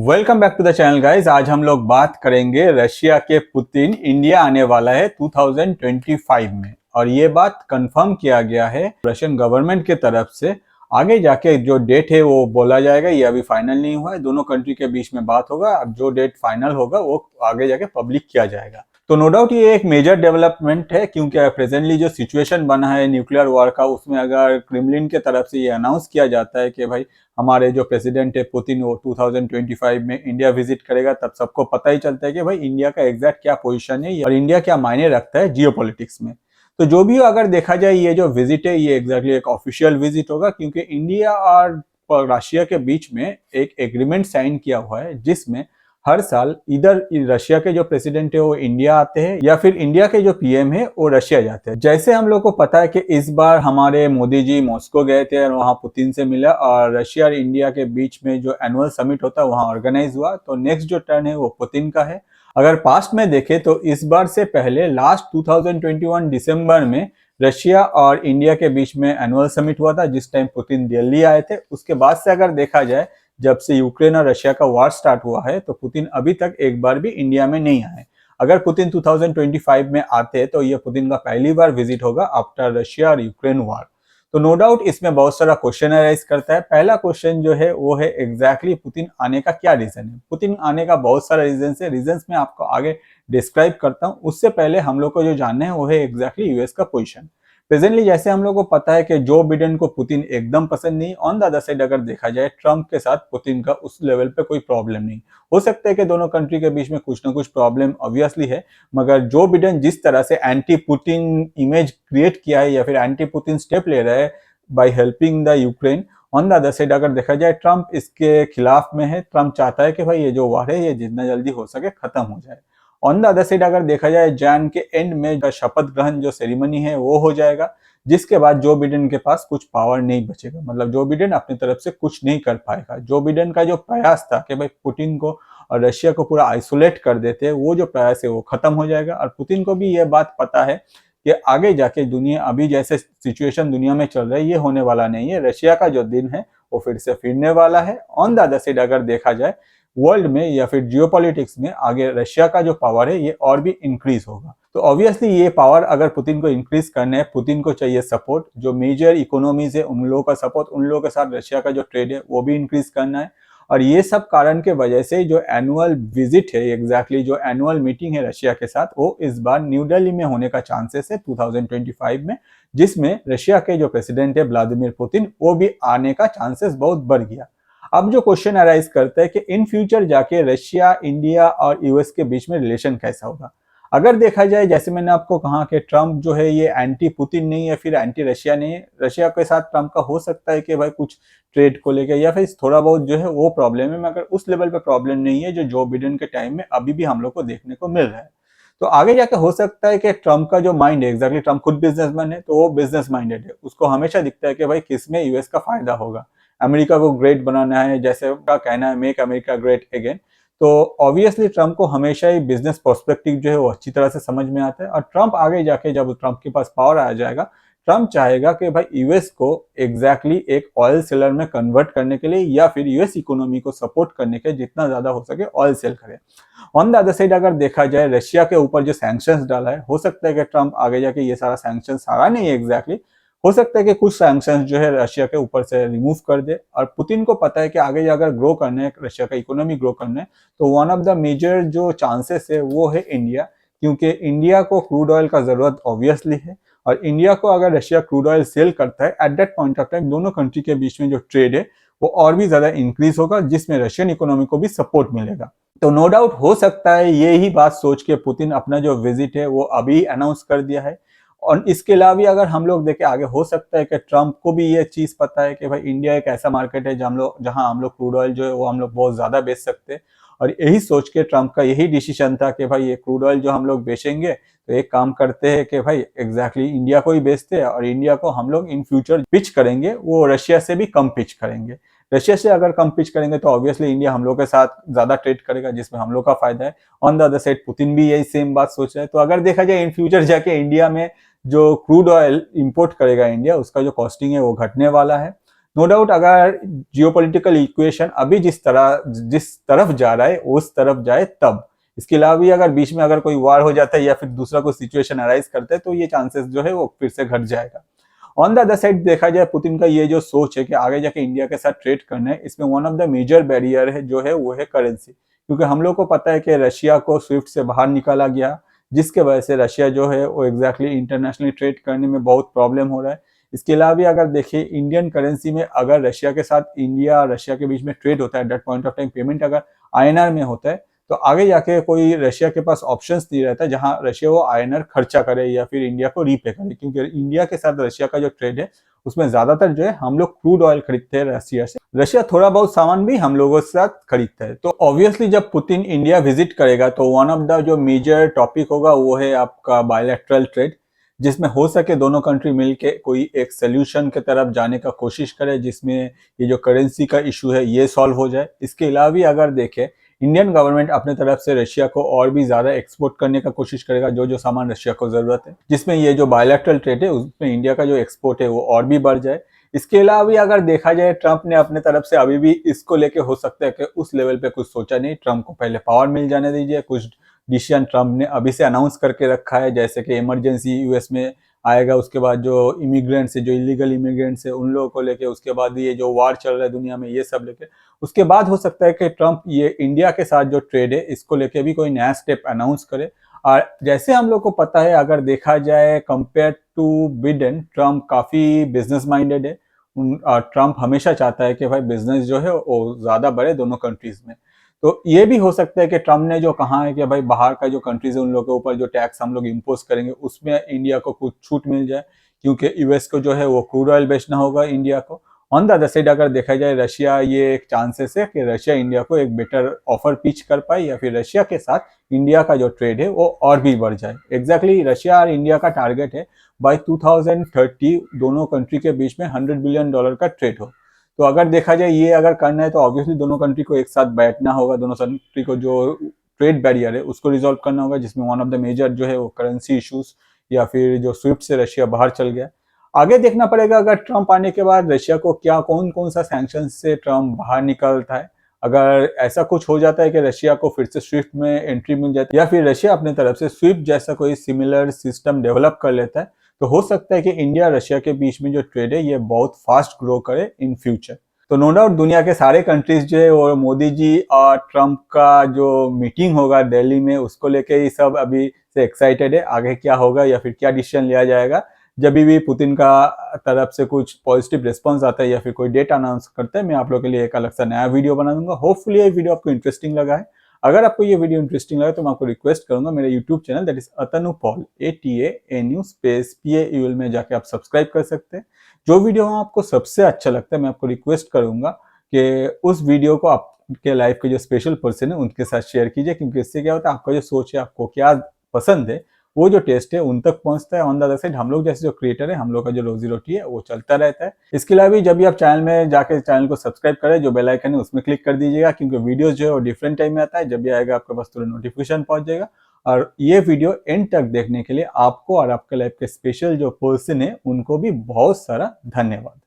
Welcome back to the channel guys. आज हम लोग बात करेंगे रशिया के पुतिन इंडिया आने वाला है 2025 में, और ये बात कंफर्म किया गया है रशियन गवर्नमेंट के तरफ से। आगे जाके जो डेट है वो बोला जाएगा, ये अभी फाइनल नहीं हुआ है। दोनों कंट्री के बीच में बात होगा, अब जो डेट फाइनल होगा वो आगे जाके पब्लिक किया जाएगा। तो नो डाउट ये एक मेजर डेवलपमेंट है, क्योंकि प्रेजेंटली जो सिचुएशन बना है न्यूक्लियर वॉर का, उसमें अगर क्रेमलिन के तरफ से ये अनाउंस किया जाता है कि भाई हमारे जो प्रेसिडेंट है पुतिन वो 2025 में इंडिया विजिट करेगा, तब सबको पता ही चलता है कि भाई इंडिया का एग्जैक्ट क्या पोजीशन है और इंडिया क्या मायने रखता है जियोपॉलिटिक्स में। तो जो भी हो, अगर देखा जाए ये जो विजिट है ये एग्जैक्टली एक ऑफिशियल विजिट होगा, क्योंकि इंडिया और रशिया के बीच में एक एग्रीमेंट साइन किया हुआ है, जिसमें हर साल इधर रशिया के जो प्रेसिडेंट है वो इंडिया आते हैं, या फिर इंडिया के जो पीएम है वो रशिया जाते हैं। जैसे हम लोग को पता है कि इस बार हमारे मोदी जी मॉस्को गए थे और वहां पुतिन से मिला, और रशिया और इंडिया के बीच में जो एनुअल समिट होता है वहां ऑर्गेनाइज हुआ। तो नेक्स्ट जो टर्न है वो पुतिन का है। अगर पास्ट में देखें तो इस बार से पहले लास्ट 2021 दिसंबर में रशिया और इंडिया के बीच में एनुअल समिट हुआ था, जिस टाइम पुतिन दिल्ली आए थे। उसके बाद से अगर देखा जाए, जब से यूक्रेन और रशिया का वॉर स्टार्ट हुआ है, तो पुतिन अभी तक एक बार भी इंडिया में नहीं आए। अगर पुतिन 2025 में आते तो ये पुतिन का पहली बार विजिट होगा आफ्टर रशिया और यूक्रेन वॉर। तो नो डाउट इसमें बहुत सारा क्वेश्चन अराइज करता है। पहला क्वेश्चन जो है वो है एग्जैक्टली पुतिन आने का क्या रीजन है। पुतिन आने का बहुत सारा रीजन है, रीजंस में आपको आगे डिस्क्राइब करता हूँ। उससे पहले हम लोग को जो जानना है वो है एग्जैक्टली यूएस का पोजिशन। प्रेजेंटली जैसे हम लोग को पता है कि जो बिडेन को पुतिन एकदम पसंद नहीं, ऑन द अदर साइड अगर देखा जाए ट्रंप के साथ पुतिन का उस लेवल पे कोई प्रॉब्लम नहीं। हो सकता है कि दोनों कंट्री के बीच में कुछ ना कुछ प्रॉब्लम ऑब्वियसली है, मगर जो बिडेन जिस तरह से एंटी पुतिन इमेज क्रिएट किया है या फिर एंटी पुतिन स्टेप ले रहा है by helping the Ukraine, on the other side अगर देखा जाए ट्रंप इसके खिलाफ में है। ट्रंप चाहता है कि भाई ये जो वार है ये जितना जल्दी हो सके खत्म हो जाए। ऑन द अदर साइड अगर देखा जाए जैन के एंड में शपथ ग्रहण जो सेरेमनी है वो हो जाएगा, जिसके बाद जो बिडेन के पास कुछ पावर नहीं बचेगा। मतलब जो बिडेन अपनी तरफ से कुछ नहीं कर पाएगा। जो बिडेन का जो प्रयास था कि भाई पुतिन को और रशिया को पूरा आइसोलेट कर देते, वो जो प्रयास है वो खत्म हो जाएगा। और पुतिन को भी ये बात पता है कि आगे जाके दुनिया अभी जैसे सिचुएशन दुनिया में चल रहा है ये होने वाला नहीं है। रशिया का जो दिन है वो फिर से फिरने वाला है। ऑन द अदर साइड अगर देखा जाए वर्ल्ड में या फिर जियोपॉलिटिक्स में आगे रशिया का जो पावर है ये और भी इंक्रीज होगा। तो ऑब्वियसली ये पावर अगर पुतिन को इंक्रीज करना है, पुतिन को चाहिए सपोर्ट। जो मेजर इकोनॉमीज है उन लोगों का सपोर्ट, उन लोगों के साथ रशिया का जो ट्रेड है वो भी इंक्रीज करना है। और ये सब कारण के वजह से जो एनुअल विजिट है, एग्जैक्टली जो एनुअल मीटिंग है रशिया के साथ, वो इस बार न्यू दिल्ली में होने का चांसेस है 2025 में, जिसमें रशिया के जो प्रेसिडेंट है व्लादिमीर पुतिन वो भी आने का चांसेस बहुत बढ़ गया। अब जो क्वेश्चन अराइज करता है कि इन फ्यूचर जाके रशिया, इंडिया और यूएस के बीच में रिलेशन कैसा होगा। अगर देखा जाए, जैसे मैंने आपको कहा कि ट्रंप जो है ये एंटी पुतिन नहीं है, फिर एंटी रशिया नहीं है। रशिया के साथ ट्रंप का हो सकता है कि भाई कुछ ट्रेड को लेकर या फिर थोड़ा बहुत जो है वो प्रॉब्लम है, मगर उस लेवल पे प्रॉब्लम नहीं है जो बिडेन के टाइम में अभी भी हम लोग को देखने को मिल रहा है। तो आगे जाके हो सकता है कि ट्रंप का जो माइंड है, एग्जैक्टली ट्रंप खुद बिजनेसमैन है, तो वो बिजनेस माइंडेड है। उसको हमेशा दिखता है कि भाई किसमें यूएस का फायदा होगा, अमेरिका को ग्रेट बनाना है, जैसे उनका कहना है मेक अमेरिका ग्रेट अगेन। तो ऑब्वियसली ट्रंप को हमेशा ही बिजनेस पर्सपेक्टिव जो है वो अच्छी तरह से समझ में आता है। और ट्रंप आगे जाके जब ट्रंप के पास पावर आ जाएगा, ट्रंप चाहेगा कि भाई यूएस को एग्जैक्टली एक ऑयल सेलर में कन्वर्ट करने के लिए या फिर यूएस इकोनॉमी को सपोर्ट करने के जितना ज्यादा हो सके ऑयल सेल करे। ऑन द अदर साइड अगर देखा जाए रशिया के ऊपर जो सैंक्शंस डाला है, हो सकता है कि ट्रंप आगे जाके ये सारा सैंक्शन, सारा नहीं एग्जैक्टली, हो सकता है कि कुछ सैंक्शंस जो है रशिया के ऊपर से रिमूव कर दे। और पुतिन को पता है कि आगे जाकर ग्रो करना है, रशिया का इकोनॉमी ग्रो करना है, तो वन ऑफ द मेजर जो चांसेस है वो है इंडिया, क्योंकि इंडिया को क्रूड ऑयल का जरूरत ऑब्वियसली है। और इंडिया को अगर रशिया क्रूड ऑयल सेल करता है, at that point of time दोनों कंट्री के बीच में जो ट्रेड है वो और भी ज्यादा इंक्रीज होगा, जिसमें रशियन इकोनॉमी को भी सपोर्ट मिलेगा। तो नो डाउट हो सकता है ये ही बात सोच के पुतिन अपना जो विजिट है वो अभी अनाउंस कर दिया है। और इसके अलावा भी अगर हम लोग देखें आगे, हो सकता है कि ट्रंप को भी ये चीज पता है कि भाई इंडिया एक ऐसा मार्केट है जहां हम लोग क्रूड ऑयल जो है वो हम लोग बहुत ज्यादा बेच सकते हैं। और यही सोच के ट्रंप का यही डिसीजन था कि भाई ये क्रूड ऑयल जो हम लोग बेचेंगे, तो एक काम करते हैं कि भाई एग्जैक्टली इंडिया को ही बेचते हैं, और इंडिया को हम लोग इन फ्यूचर पिच करेंगे, वो रशिया से भी कम पिच करेंगे। रशिया से अगर कम पिच करेंगे तो ऑब्वियसली इंडिया हम लोग के साथ ज्यादा ट्रेड करेगा, जिसमें हम लोग का फायदा है। On the other side Putin भी यही सेम बात सोच रहा है। तो अगर देखा जाए इन फ्यूचर जाके इंडिया में जो क्रूड ऑयल इंपोर्ट करेगा इंडिया, उसका जो कॉस्टिंग है वो घटने वाला है। नो डाउट अगर जियोपॉलिटिकल इक्वेशन अभी जिस तरफ जा रहा है उस तरफ जाए तब, इसके अलावा भी अगर बीच में अगर कोई वार हो जाता है या फिर दूसरा कोई सिचुएशन अराइज करता है तो ये चांसेस जो है वो फिर से घट जाएगा। ऑन द अदर साइड देखा जाए पुतिन का ये जो सोच है कि आगे जाके इंडिया के साथ ट्रेड करना है, इसमें one of the major barrier है जो है वो है करेंसी, क्योंकि हम लोग को पता है कि रशिया को स्विफ्ट से बाहर निकाला गया, जिसके वजह से रशिया जो है वो एग्जैक्टली इंटरनेशनली ट्रेड करने में बहुत प्रॉब्लम हो रहा है। इसके अलावा भी अगर देखिए इंडियन करेंसी में अगर रशिया के साथ इंडिया और रशिया के बीच में ट्रेड होता है, that point of time payment अगर आईएनआर में होता है, तो आगे जाके कोई रशिया के पास ऑप्शंस नहीं रहता जहां रशिया वो आईएनआर खर्चा करे या फिर इंडिया को रीपे करे, क्योंकि इंडिया के साथ रशिया का जो ट्रेड है उसमें ज्यादातर जो है हम लोग क्रूड ऑयल खरीदते हैं रशिया से, रशिया थोड़ा बहुत सामान भी हम लोगों के साथ खरीदता है। तो ऑब्वियसली जब पुतिन इंडिया विजिट करेगा तो वन ऑफ द जो मेजर टॉपिक होगा वो है आपका बायलैटरल ट्रेड, जिसमें हो सके दोनों कंट्री मिलके कोई एक सोल्यूशन की तरफ जाने का कोशिश करे जिसमें ये जो करेंसी का इशू है ये सॉल्व हो जाए। इसके अलावा भी अगर देखें इंडियन गवर्नमेंट अपने तरफ से रशिया को और भी ज्यादा एक्सपोर्ट करने का कोशिश करेगा, जो जो सामान रशिया को जरूरत है, जिसमें ये जो बायलैटरल ट्रेड है उसमें इंडिया का जो एक्सपोर्ट है वो और भी बढ़ जाए। इसके अलावा भी अगर देखा जाए ट्रंप ने अपने तरफ से अभी भी इसको लेके हो सकता है कि उस लेवल पे कुछ सोचा नहीं, ट्रंप को पहले पावर मिल जाने दीजिए, कुछ डिसीजन ट्रंप ने अभी से अनाउंस करके रखा है, जैसे कि इमरजेंसी यूएस में आएगा, उसके बाद जो इमिग्रेंट्स है, जो इलीगल इमिग्रेंट्स है उन लोगों को लेके, उसके बाद ये जो वार चल रहा है दुनिया में ये सब लेके, उसके बाद हो सकता है कि ट्रंप ये इंडिया के साथ जो ट्रेड है इसको लेके भी कोई नया स्टेप अनाउंस करे। और जैसे हम लोग को पता है अगर देखा जाए कंपेयर टू बिडेन, ट्रंप काफी बिजनेस माइंडेड है, ट्रंप हमेशा चाहता है कि भाई बिजनेस जो है वो ज्यादा बढ़े दोनों कंट्रीज में। तो ये भी हो सकता है कि ट्रंप ने जो कहा है कि भाई बाहर का जो कंट्रीज है उन लोगों के ऊपर जो टैक्स हम लोग इम्पोज करेंगे उसमें इंडिया को कुछ छूट मिल जाए, क्योंकि यूएस को जो है वो क्रूड ऑयल बेचना होगा इंडिया को। ऑन द अदर साइड अगर देखा जाए रशिया, ये एक चांसेस है कि रशिया इंडिया को एक बेटर ऑफर पिच कर पाए या फिर रशिया के साथ इंडिया का जो ट्रेड है वो और भी बढ़ जाए। एग्जैक्टली रशिया और इंडिया का टारगेट है बाय 2030 दोनों कंट्री के बीच में $100 बिलियन का ट्रेड हो। तो अगर देखा जाए ये अगर करना है तो ऑब्वियसली दोनों कंट्री को एक साथ बैठना होगा, दोनों कंट्री को जो ट्रेड बैरियर है उसको रिजॉल्व करना होगा, जिसमें वन ऑफ द मेजर जो है वो करेंसी इश्यूज या फिर जो स्विफ्ट से रशिया बाहर चल गया। आगे देखना पड़ेगा अगर ट्रंप आने के बाद रशिया को क्या कौन कौन सा सैंक्शन से ट्रंप बाहर निकलता है। अगर ऐसा कुछ हो जाता है कि रशिया को फिर से स्विफ्ट में एंट्री मिल जाती है या फिर रशिया अपने तरफ से स्विफ्ट जैसा कोई सिमिलर सिस्टम डेवलप कर लेता है, तो हो सकता है कि इंडिया रशिया के बीच में जो ट्रेड है ये बहुत फास्ट ग्रो करे इन फ्यूचर। तो नो डाउट दुनिया के सारे कंट्रीज जो है और मोदी जी और ट्रंप का जो मीटिंग होगा दिल्ली में उसको लेके ही सब अभी से एक्साइटेड है, आगे क्या होगा या फिर क्या डिसीजन लिया जाएगा। जब भी पुतिन का तरफ से कुछ पॉजिटिव रिस्पॉन्स आता है या फिर कोई डेट अनाउंस करता है, मैं आप लोगों के लिए एक अलग सा नया वीडियो बना दूंगा। होपफुली ये वीडियो आपको इंटरेस्टिंग लगा है। अगर आपको ये वीडियो इंटरेस्टिंग लगा तो मैं आपको रिक्वेस्ट करूंगा मेरे YouTube channel that is Atanu Paul ATANU space PAUL में जाके आप सब्सक्राइब कर सकते हैं। जो वीडियो आपको सबसे अच्छा लगता है मैं आपको रिक्वेस्ट करूंगा कि उस वीडियो को आपके लाइफ के जो स्पेशल पर्सन है उनके साथ शेयर कीजिए, क्योंकि इससे क्या होता है आपका जो सोच है, आपको क्या पसंद है, वो जो टेस्ट है उन तक पहुंचता है। ऑन द अदर साइड हम लोग जैसे जो क्रिएटर है, हम लोग का जो रोजी रोटी है वो चलता रहता है। इसके अलावा भी जब भी आप चैनल में जाकर चैनल को सब्सक्राइब करें, जो बेल आइकन है उसमें क्लिक कर दीजिएगा, क्योंकि वीडियोस जो है वो डिफरेंट टाइम में आता है। जब भी आएगा आपके पास तुरंत नोटिफिकेशन पहुंच जाएगा। और ये वीडियो एंड तक देखने के लिए आपको और आपके लाइफ के स्पेशल जो पर्सन है उनको भी बहुत सारा धन्यवाद।